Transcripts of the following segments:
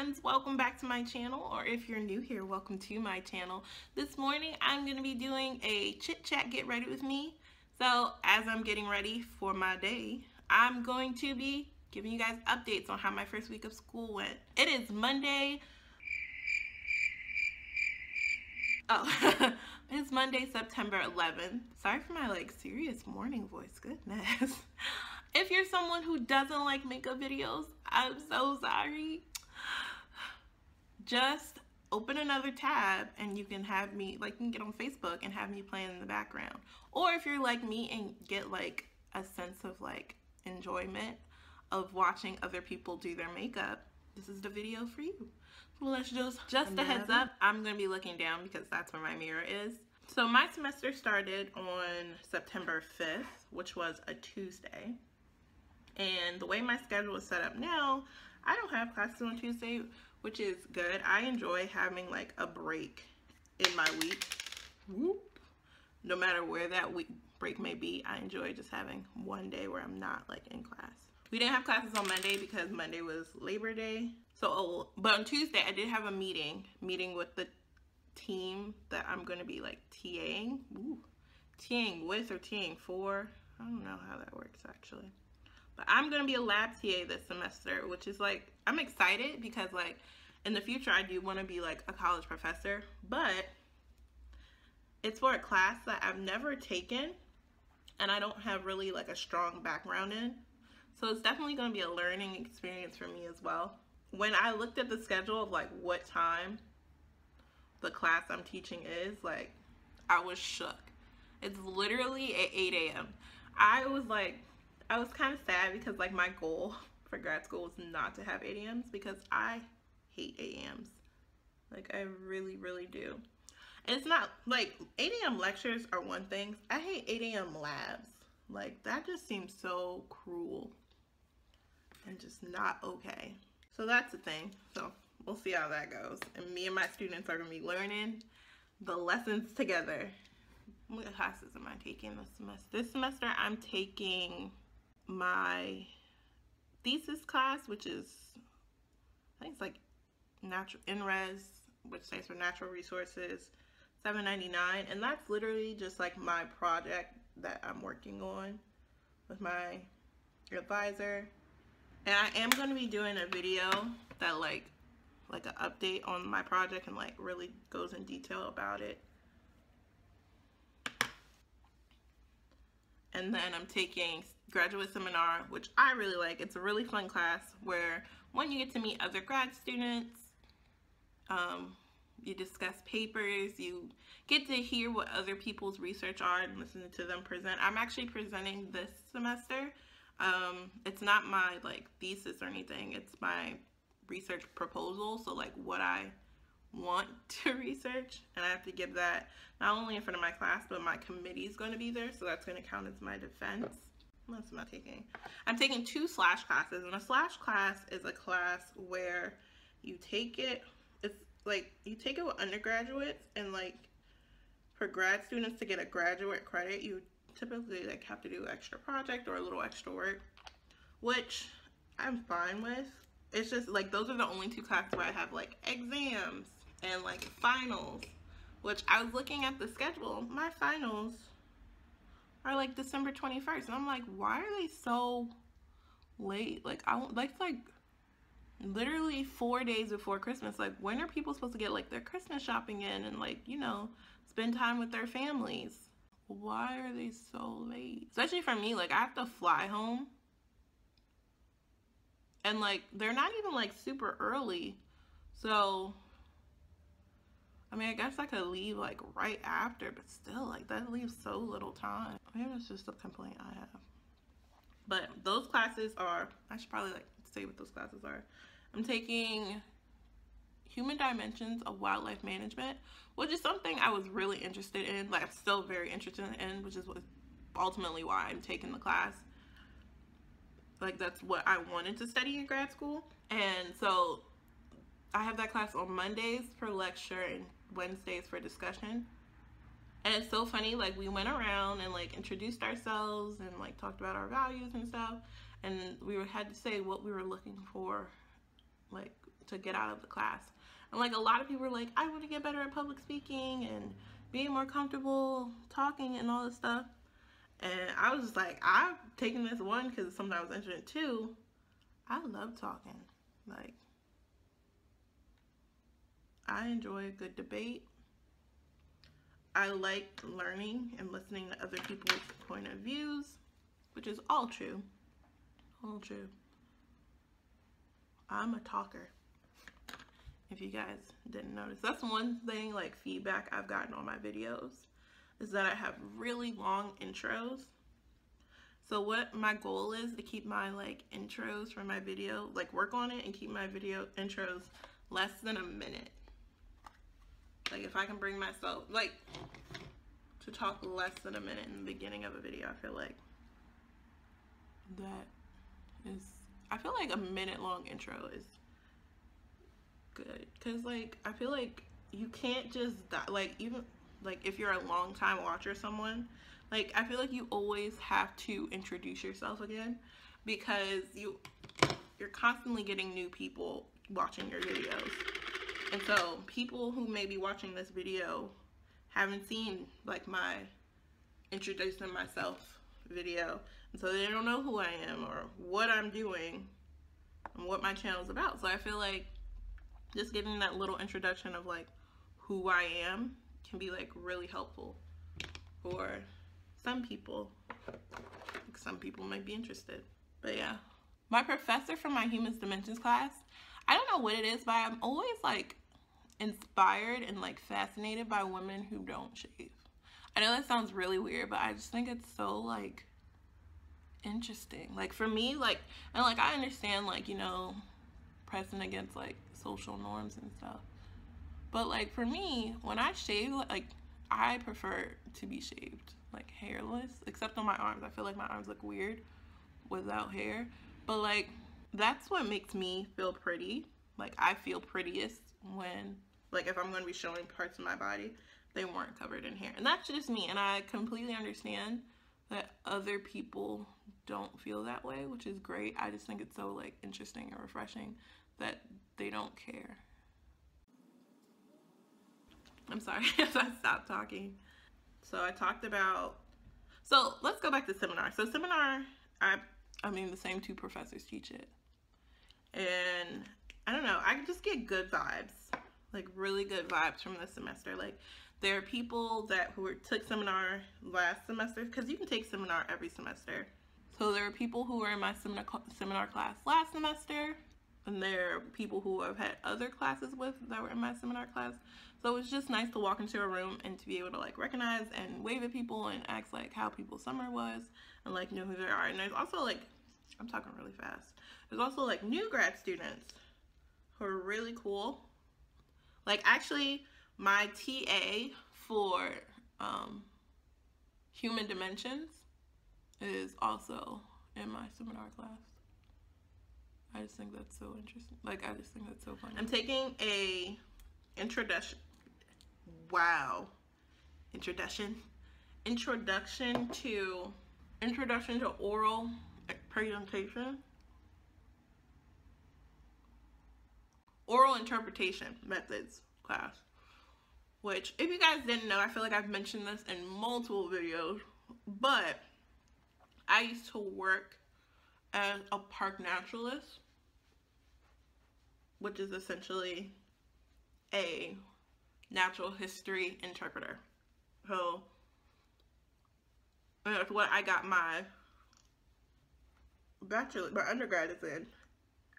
friends, welcome back to my channel, or if you're new here, welcome to my channel. This morning I'm going to be doing a chit chat get ready with me. So as I'm getting ready for my day, I'm going to be giving you guys updates on how my first week of school went. It is Monday. It's Monday, September 11th. Sorry for my serious morning voice, goodness. If you're someone who doesn't like makeup videos, I'm so sorry. Just open another tab and you can have me, you can get on Facebook and have me playing in the background. Or if you're like me and get a sense of enjoyment of watching other people do their makeup, this is the video for you. So let's just a heads up, I'm going to be looking down because that's where my mirror is. So my semester started on September 5th, which was a Tuesday. And the way my schedule is set up now, I don't have classes on Tuesday, which is good. I enjoy having a break in my week. Whoop. No matter where that week break may be, I enjoy just having one day where I'm not in class. We didn't have classes on Monday because Monday was Labor Day. So, but on Tuesday I did have a meeting with the team that I'm going to be TAing. TAing with or TAing for. I don't know how that works actually. But I'm going to be a lab TA this semester, which is I'm excited because in the future I do want to be a college professor, but it's for a class that I've never taken and I don't have really a strong background in. So it's definitely going to be a learning experience for me as well. When I looked at the schedule of what time the class I'm teaching is, I was shook. It's literally at 8 a.m. I was kind of sad because my goal for grad school was not to have 8 a.m.s because I hate 8 a.m.s. I really, really do. And it's not 8 a.m. lectures are one thing. I hate 8 a.m. labs. That just seems so cruel and just not okay. So that's the thing. So we'll see how that goes. And me and my students are going to be learning the lessons together. What classes am I taking this semester? This semester I'm taking my thesis class, which is, I think it's natural NRES, which stands for Natural Resources, $7.99, and that's literally just my project that I'm working on with my advisor. And I am going to be doing a video that an update on my project and really goes in detail about it. And then I'm taking graduate seminar, which I really like. It's a really fun class where, one, you get to meet other grad students, you discuss papers, you get to hear what other people's research are and listen to them present. I'm actually presenting this semester. It's not my thesis or anything. It's my research proposal. So what I want to research, and I have to give that not only in front of my class, but my committee is going to be there, so that's going to count as my defense. What else am I taking? I'm taking 2 slash classes, and a slash class is a class where you take it, it's you take it with undergraduates, and for grad students to get a graduate credit, you typically have to do extra project or a little extra work, which I'm fine with. It's just those are the only 2 classes where I have exams and finals, which I was looking at the schedule. My finals are December 21st, and I'm why are they so late? That's literally 4 days before Christmas. When are people supposed to get their Christmas shopping in and you know, spend time with their families? Why are they so late? Especially for me, I have to fly home. And they're not even super early. So I mean, I guess I could leave right after, but still that leaves so little time. Maybe that's just a complaint I have. But those classes are, I should probably say what those classes are. I'm taking Human Dimensions of Wildlife Management, which is something I was really interested in. I'm still very interested in, which is ultimately why I'm taking the class. That's what I wanted to study in grad school. And so I have that class on Mondays for lecture and Wednesdays for discussion. And it's so funny, we went around and introduced ourselves and talked about our values and stuff. And we had to say what we were looking for to get out of the class. And like a lot of people are like, I want to get better at public speaking and being more comfortable talking and all this stuff. And I was just like, I've taken this one because it's something I was interested in. Two, I love talking. Like, I enjoy a good debate. I like learning and listening to other people's point of views, which is all true. All true. I'm a talker, if you guys didn't notice. That's one thing, like, feedback I've gotten on my videos, is that I have really long intros. So what my goal is to keep my, like, intros for my video, like, work on it and keep my video intros less than a minute. Like, if I can bring myself, like, to talk less than a minute in the beginning of a video, I feel like that is, I feel like a minute-long intro is good. Because, like, I feel like you can't just, like, even, like, if you're a long-time watcher of someone, like, I feel like you always have to introduce yourself again, because you're constantly getting new people watching your videos. And so people who may be watching this video haven't seen, like, my introducing myself video, and so they don't know who I am or what I'm doing and what my channel is about. So I feel like just giving that little introduction of, like, who I am can be, like, really helpful for some people. Like, some people might be interested. But yeah, my professor from my Humans Dimensions class, I don't know what it is, but I'm always, like, inspired and, like, fascinated by women who don't shave. I know that sounds really weird, but I just think it's so, like, interesting. Like, for me, like, and, like, I understand, like, you know, pressing against, like, social norms and stuff, but, like, for me, when I shave, like, I prefer to be shaved, like, hairless, except on my arms. I feel like my arms look weird without hair, but, like, that's what makes me feel pretty. Like, I feel prettiest when, like, if I'm going to be showing parts of my body, they weren't covered in hair. And that's just me, and I completely understand that other people don't feel that way, which is great. I just think it's so, like, interesting and refreshing that they don't care. I'm sorry if I stopped talking. So I talked about, so let's go back to seminar. So seminar, I mean, the same two professors teach it. And I don't know, I just get good vibes, like, really good vibes from this semester. Like, there are people who took seminar last semester, because you can take seminar every semester. So there are people who were in my seminar class last semester, and there are people who I've had other classes with that were in my seminar class. So it's just nice to walk into a room and to be able to, like, recognize and wave at people and ask, like, how people's summer was, and, like, know who they are. And there's also, like, I'm talking really fast. There's also, like, new grad students who are really cool. Like, actually, my TA for Human Dimensions is also in my seminar class. I just think that's so interesting. Like, I just think that's so funny. I'm taking a introduction to oral presentation, oral interpretation methods class, which, if you guys didn't know, I feel like I've mentioned this in multiple videos, but I used to work as a park naturalist, which is essentially a natural history interpreter. So that's what I got my undergrad is in,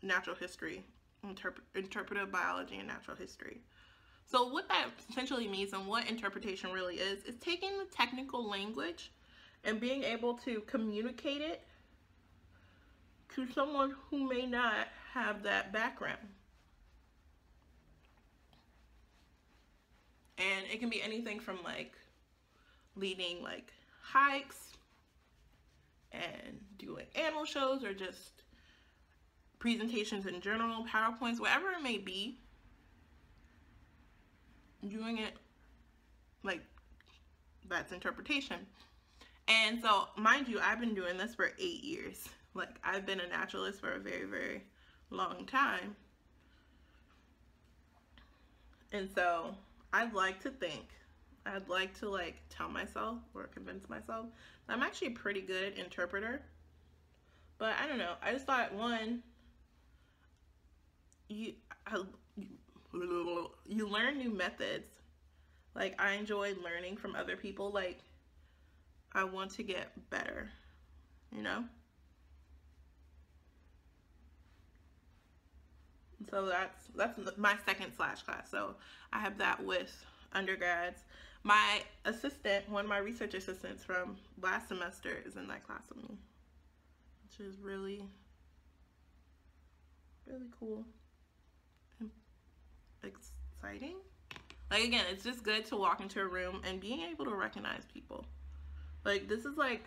natural history, interpretive biology and natural history. So what that essentially means, and what interpretation really is taking the technical language and being able to communicate it to someone who may not have that background. And it can be anything from, like, leading, like, hikes and doing animal shows, or just presentations in general, PowerPoints, whatever it may be. Doing it, like, that's interpretation. And so, mind you, I've been doing this for 8 years. Like, I've been a naturalist for a very, very long time. And so I'd like to like tell myself or convince myself that I'm actually a pretty good interpreter. But I don't know. I just thought, one, you learn new methods. Like, I enjoy learning from other people. Like, I want to get better, you know? So that's my second Slash class. So I have that with undergrads. My assistant, one of my research assistants from last semester, is in that class with me, which is really, really cool and exciting. Like, again, it's just good to walk into a room and being able to recognize people. Like, this is like,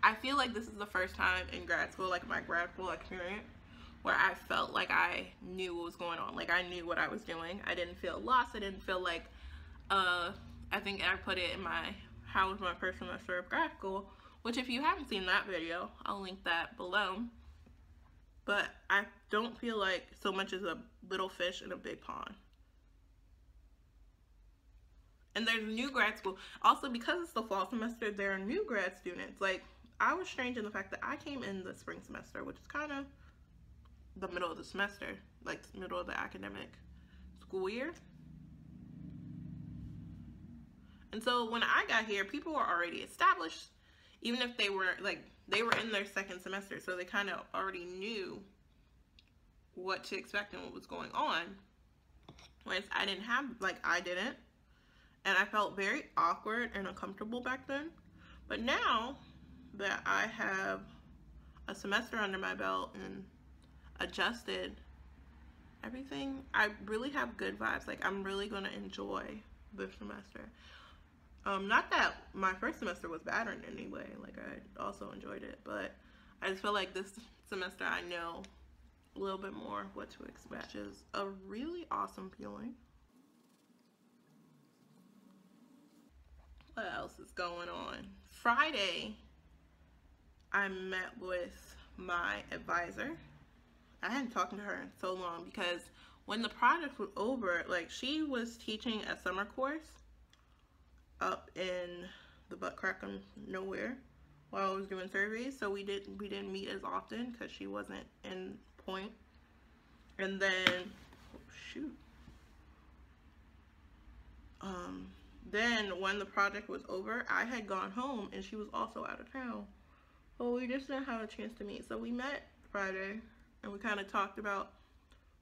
I feel like this is the first time in grad school, like my grad school experience, where I felt like I knew what was going on. Like, I knew what I was doing. I didn't feel lost. I didn't feel like, I think I put it in how was my first semester of grad school, which if you haven't seen that video, I'll link that below. But I don't feel like so much as a little fish in a big pond. And there's new grad school. Also, because it's the fall semester, there are new grad students. Like, I was strange in the fact that I came in the spring semester, which is kind of the middle of the semester, like middle of the academic school year. And so when I got here, people were already established, even if they were in their second semester, so they kind of already knew what to expect and what was going on. Whereas I didn't, and I felt very awkward and uncomfortable back then. But now that I have a semester under my belt and adjusted everything, I really have good vibes. Like, I'm really gonna enjoy this semester. Not that my first semester was bad in any way, like, I also enjoyed it, but I just feel like this semester I know a little bit more what to expect, which is a really awesome feeling. What else is going on? Friday, I met with my advisor. I hadn't talked to her in so long because when the project was over, like, she was teaching a summer course up in the butt crack of nowhere while I was doing surveys, so we didn't meet as often because she wasn't in point. And then then when the project was over, I had gone home and she was also out of town, so we just didn't have a chance to meet. So we met Friday and we kind of talked about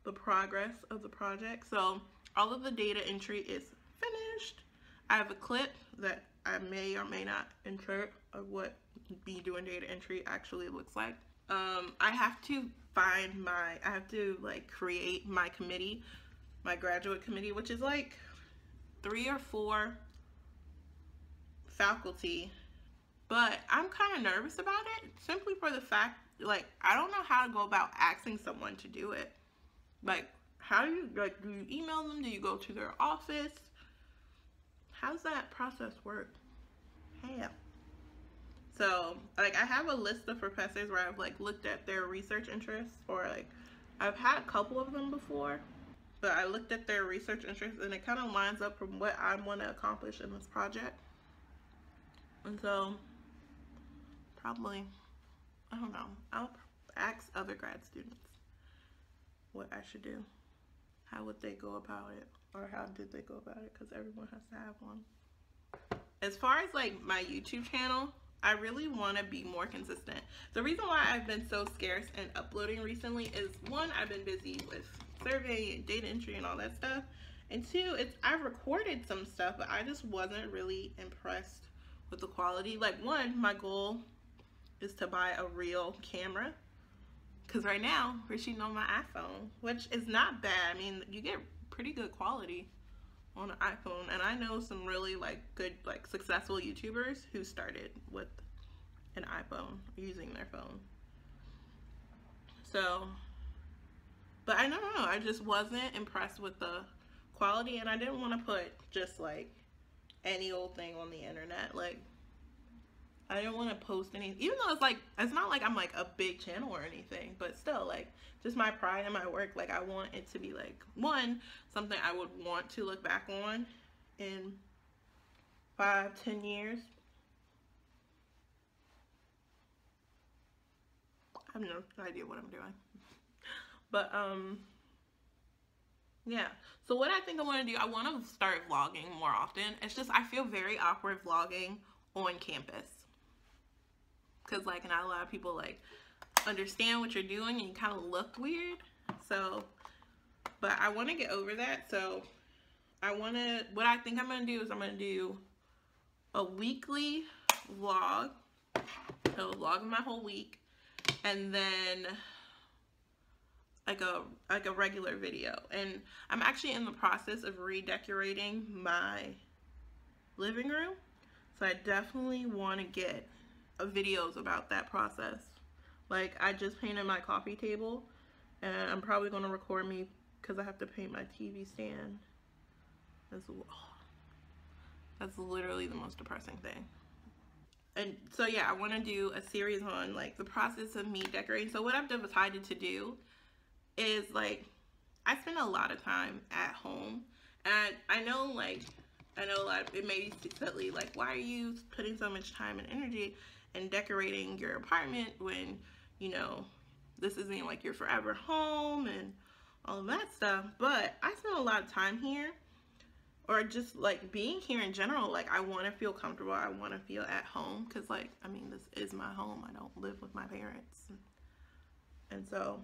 the progress of the project. So all of the data entry is finished. I have a clip that I may or may not insert of what me doing data entry actually looks like. I have to create my committee, my graduate committee, which is like 3 or 4 faculty, but I'm kind of nervous about it simply for the fact, like, I don't know how to go about asking someone to do it. Like, how do you, like, do you email them? Do you go to their office? How's that process work? Hey. So, like, I have a list of professors where I've, like, looked at their research interests, or, like, I've had a couple of them before, but I looked at their research interests and it kind of lines up from what I want to accomplish in this project. And so, probably, I don't know, I'll ask other grad students what I should do. How would they go about it? Or how did they go about it? Because everyone has to have one. As far as, like, my YouTube channel, I really want to be more consistent. The reason why I've been so scarce in uploading recently is, one, I've been busy with survey and data entry and all that stuff. And 2, I've recorded some stuff, but I just wasn't really impressed with the quality. Like, one, my goal is to buy a real camera, because right now we're shooting on my iPhone, which is not bad. I mean, you get pretty good quality on an iPhone, and I know some really, like, good, like, successful YouTubers who started with an iPhone using their phone. So, but I don't know, I just wasn't impressed with the quality, and I didn't want to put just, like, any old thing on the internet. Like, I didn't want to post anything, even though it's like, it's not like I'm like a big channel or anything, but still, like, just my pride in my work. Like, I want it to be like, one, something I would want to look back on in 5-10 years. I have no idea what I'm doing, but yeah. So what I think I want to do, I want to start vlogging more often. It's just I feel very awkward vlogging on campus, because like not a lot of people like understand what you're doing, and you kind of look weird. So, but I want to get over that. So what I think I'm going to do is I'm going to do a weekly vlog. So vlog my whole week, and then like a regular video. And I'm actually in the process of redecorating my living room, so I definitely want to get videos about that process. Like, I just painted my coffee table, and I'm probably going to record me, because I have to paint my TV stand. That's literally the most depressing thing. And so yeah, I want to do a series on like the process of me decorating. So what I've decided to do is, like, I spend a lot of time at home, and I know a lot of, it may be silly, like, why are you putting so much time and energy in decorating your apartment when, you know, this isn't like your forever home and all of that stuff. But I spend a lot of time here, or just like being here in general. Like, I want to feel comfortable, I want to feel at home, because like, I mean, this is my home. I don't live with my parents, and so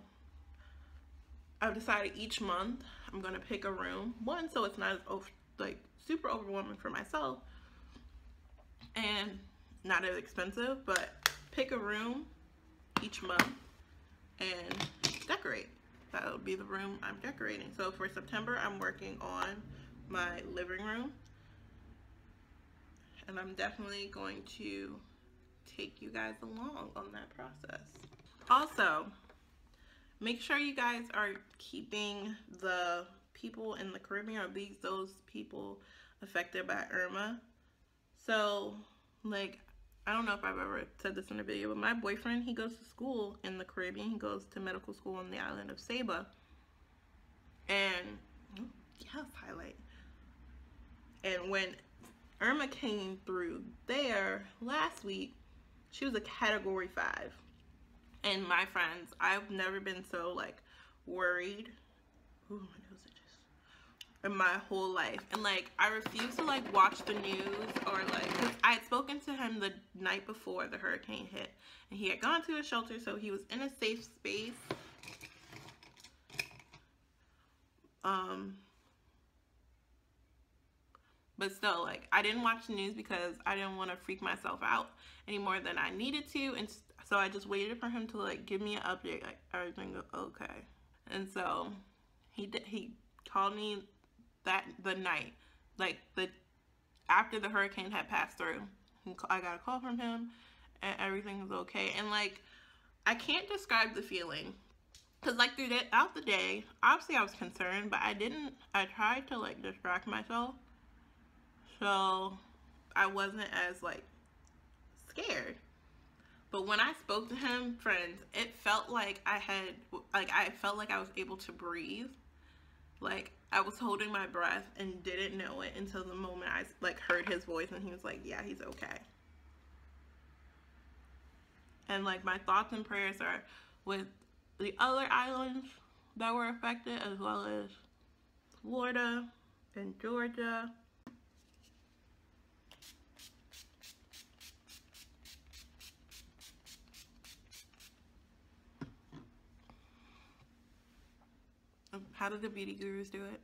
I've decided each month I'm going to pick a room, one, so it's not like super overwhelming for myself and not as expensive, but pick a room each month and decorate. That'll be the room I'm decorating. So for September, I'm working on my living room, and I'm definitely going to take you guys along on that process. Also, make sure you guys are keeping the people in the Caribbean, or those people affected by Irma. So, like, I don't know if I've ever said this in a video, but my boyfriend, he goes to school in the Caribbean. He goes to medical school on the island of Saba. And, yes, highlight. And when Irma came through there last week, she was a Category 5. And my friends, I've never been so, like, worried. Ooh, my nose itches. In my whole life. And, like, I refuse to, like, watch the news, or, like, because I had spoken to him the night before the hurricane hit. And he had gone to a shelter, so he was in a safe space. But still, like, I didn't watch the news because I didn't want to freak myself out any more than I needed to. And so I just waited for him to, like, give me an update, like, everything okay. And so he called me the night, like, after the hurricane had passed through. I got a call from him, and everything was okay. And, like, I can't describe the feeling, because, like, throughout the day, obviously I was concerned, but I tried to, like, distract myself, so I wasn't as, like, scared. But when I spoke to him, friends, it felt like I felt like I was able to breathe. Like, I was holding my breath and didn't know it until the moment I, like, heard his voice, and he was like, yeah, he's okay. And, like, my thoughts and prayers are with the other islands that were affected, as well as Florida and Georgia. How did the beauty gurus do it?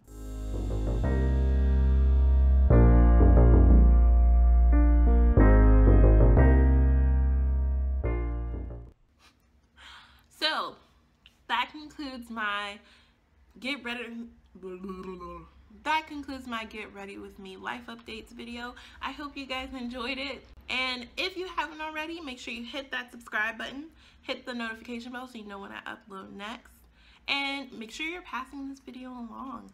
So, that concludes my Get Ready With Me life updates video. I hope you guys enjoyed it. And if you haven't already, make sure you hit that subscribe button, hit the notification bell so you know when I upload next. And make sure you're passing this video along.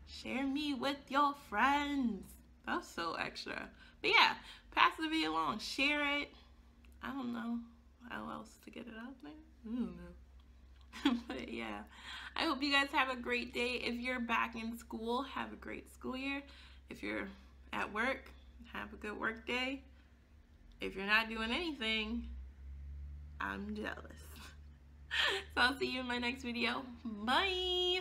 Share me with your friends. That's so extra. But yeah, pass the video along. Share it. I don't know how else to get it out there. I don't know. But yeah, I hope you guys have a great day. If you're back in school, have a great school year. If you're at work, have a good work day. If you're not doing anything, I'm jealous. So I'll see you in my next video. Bye.